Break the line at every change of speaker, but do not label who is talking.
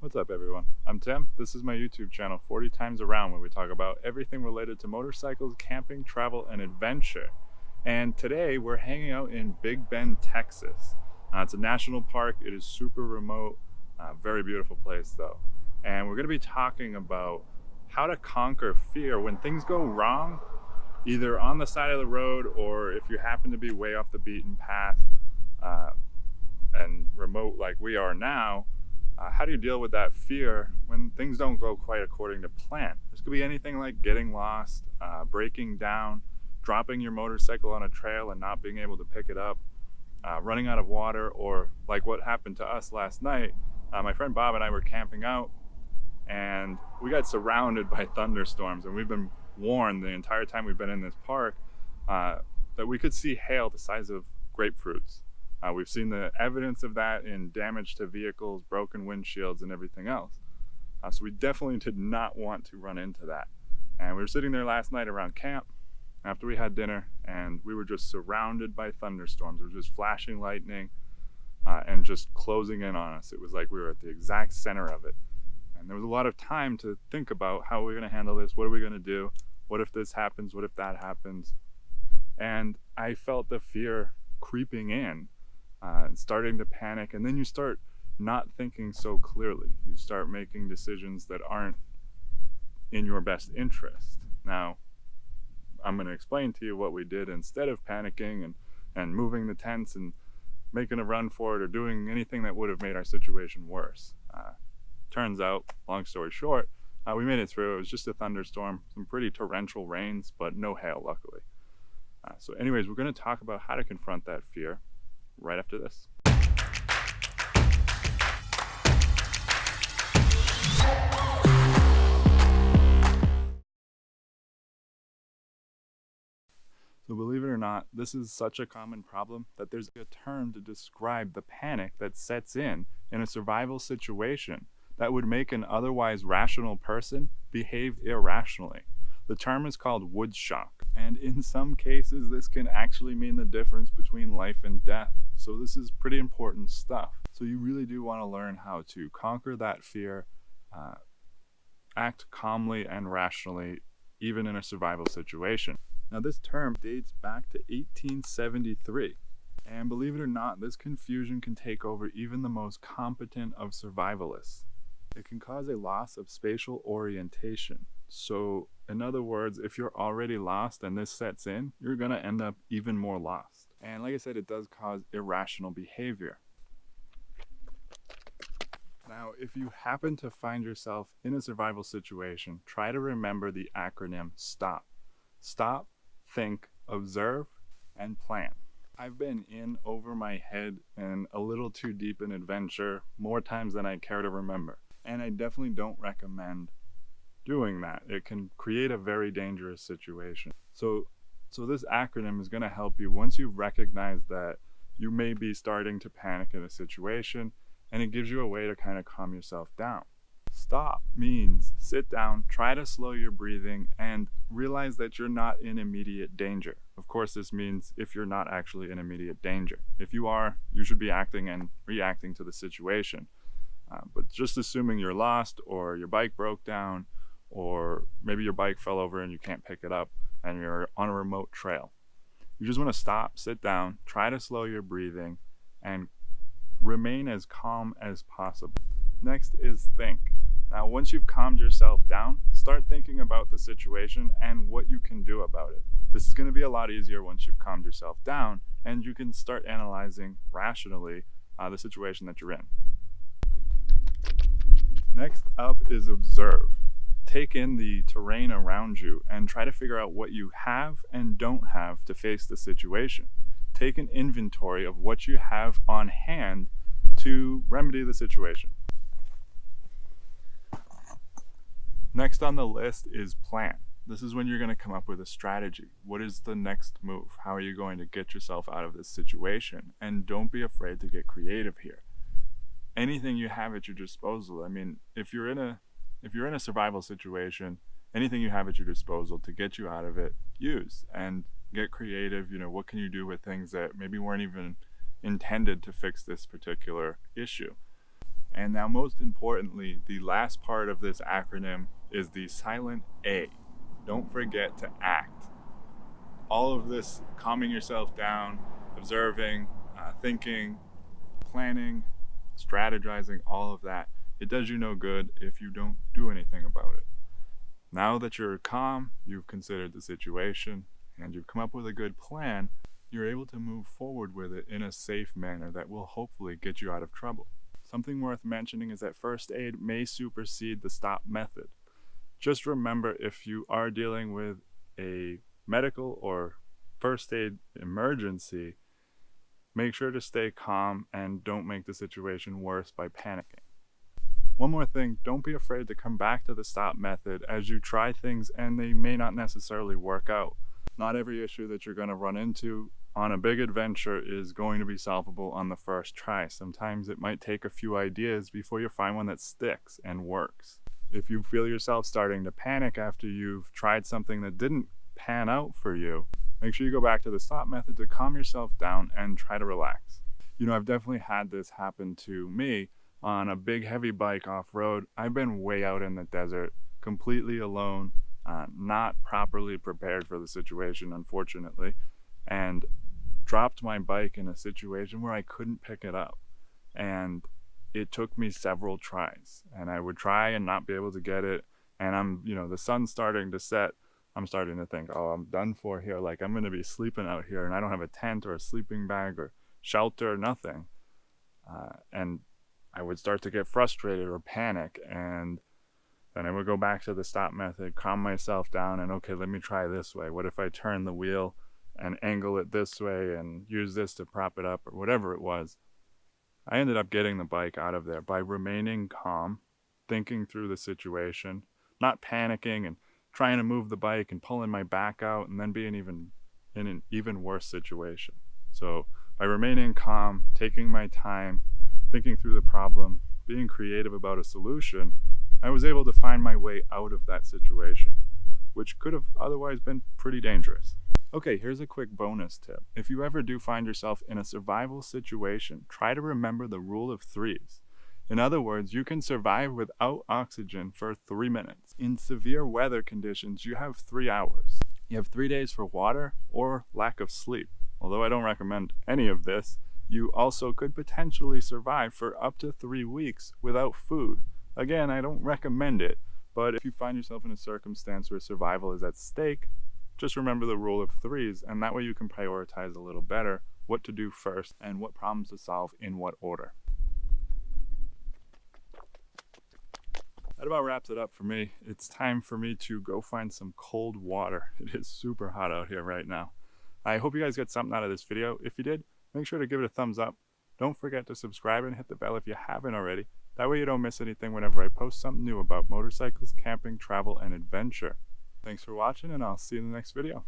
What's up everyone? I'm Tim. This is my YouTube channel 40 Times Around, where we talk about everything related to motorcycles, camping, travel, and adventure. And today we're hanging out in Big Bend, Texas. It's a national park. It is super remote, very beautiful place though. And we're going to be talking about how to conquer fear when things go wrong, either on the side of the road or if you happen to be way off the beaten path and remote like we are now. How do you deal with that fear when things don't go quite according to plan? This could be anything like getting lost, breaking down, dropping your motorcycle on a trail and not being able to pick it up, running out of water, or like what happened to us last night. My friend Bob and I were camping out and we got surrounded by thunderstorms, and we've been warned the entire time we've been in this park that we could see hail the size of grapefruits. We've seen the evidence of that in damage to vehicles, broken windshields, and everything else. So we definitely did not want to run into that. And we were sitting there last night around camp after we had dinner, and we were just surrounded by thunderstorms. It was just flashing lightning and just closing in on us. It was like we were at the exact center of it. And there was a lot of time to think about how we're going to handle this. What are we going to do? What if this happens? What if that happens? And I felt the fear creeping in. Starting to panic, and then you start not thinking so clearly. You start making decisions that aren't in your best interest. Now, I'm going to explain to you what we did instead of panicking and moving the tents and making a run for it or doing anything that would have made our situation worse. Turns out, long story short, we made it through. It was just a thunderstorm, some pretty torrential rains, but no hail, luckily. So anyways, we're going to talk about how to confront that fear right after this. So believe it or not, this is such a common problem that there's a term to describe the panic that sets in a survival situation that would make an otherwise rational person behave irrationally. The term is called woods shock, and in some cases this can actually mean the difference between life and death. So this is pretty important stuff. So you really do want to learn how to conquer that fear, act calmly and rationally, even in a survival situation. Now this term dates back to 1873. And believe it or not, this confusion can take over even the most competent of survivalists. It can cause a loss of spatial orientation. So in other words, if you're already lost and this sets in, you're going to end up even more lost. And like I said, it does cause irrational behavior. Now, if you happen to find yourself in a survival situation, try to remember the acronym STOP. Stop, think, observe, and plan. I've been in over my head and a little too deep in adventure more times than I care to remember. And I definitely don't recommend doing that. It can create a very dangerous situation. So this acronym is going to help you once you recognize that you may be starting to panic in a situation, and it gives you a way to kind of calm yourself down. Stop means sit down, try to slow your breathing, and realize that you're not in immediate danger. Of course, this means if you're not actually in immediate danger. If you are, you should be acting and reacting to the situation. But just assuming you're lost, or your bike broke down, or maybe your bike fell over and you can't pick it up and you're on a remote trail. You just want to stop, sit down, try to slow your breathing, and remain as calm as possible. Next is think. Now, once you've calmed yourself down, start thinking about the situation and what you can do about it. This is going to be a lot easier once you've calmed yourself down and you can start analyzing rationally the situation that you're in. Next up is observe. Take in the terrain around you and try to figure out what you have and don't have to face the situation. Take an inventory of what you have on hand to remedy the situation. Next on the list is plan. This is when you're going to come up with a strategy. What is the next move? How are you going to get yourself out of this situation? And don't be afraid to get creative here. Anything you have at your disposal. I mean, if you're in a survival situation, anything you have at your disposal to get you out of it, use and get creative. You know, what can you do with things that maybe weren't even intended to fix this particular issue? And now, most importantly, the last part of this acronym is the silent A. Don't forget to act. All of this calming yourself down, observing, thinking, planning, strategizing, all of that, it does you no good if you don't do anything about it. Now that you're calm, you've considered the situation, and you've come up with a good plan, you're able to move forward with it in a safe manner that will hopefully get you out of trouble. Something worth mentioning is that first aid may supersede the stop method. Just remember, if you are dealing with a medical or first aid emergency, make sure to stay calm and don't make the situation worse by panicking. One more thing, don't be afraid to come back to the stop method as you try things and they may not necessarily work out. Not every issue that you're going to run into on a big adventure is going to be solvable on the first try. Sometimes it might take a few ideas before you find one that sticks and works. If you feel yourself starting to panic after you've tried something that didn't pan out for you, make sure you go back to the stop method to calm yourself down and try to relax. You know, I've definitely had this happen to me on a big heavy bike off-road. I've been way out in the desert, completely alone, not properly prepared for the situation, unfortunately, and dropped my bike in a situation where I couldn't pick it up. And it took me several tries, and I would try and not be able to get it. And the sun's starting to set. I'm starting to think, oh, I'm done for here. Like, I'm going to be sleeping out here, and I don't have a tent or a sleeping bag or shelter, nothing. And I would start to get frustrated or panic, and then I would go back to the stop method, calm myself down, and okay, let me try this way. What if I turn the wheel and angle it this way and use this to prop it up, or whatever it was? I ended up getting the bike out of there by remaining calm, thinking through the situation, not panicking and trying to move the bike and pulling my back out and then being in an even worse situation. So by remaining calm, taking my time, thinking through the problem, being creative about a solution, I was able to find my way out of that situation, which could have otherwise been pretty dangerous. Okay, here's a quick bonus tip. If you ever do find yourself in a survival situation, try to remember the rule of threes. In other words, you can survive without oxygen for 3 minutes. In severe weather conditions, you have 3 hours. You have 3 days for water or lack of sleep. Although I don't recommend any of this, you also could potentially survive for up to 3 weeks without food. Again, I don't recommend it, but if you find yourself in a circumstance where survival is at stake, just remember the rule of threes, and that way you can prioritize a little better what to do first and what problems to solve in what order. That about wraps it up for me. It's time for me to go find some cold water. It is super hot out here right now. I hope you guys got something out of this video. If you did, make sure to give it a thumbs up. Don't forget to subscribe and hit the bell if you haven't already. That way you don't miss anything whenever I post something new about motorcycles, camping, travel, and adventure. Thanks for watching, and I'll see you in the next video.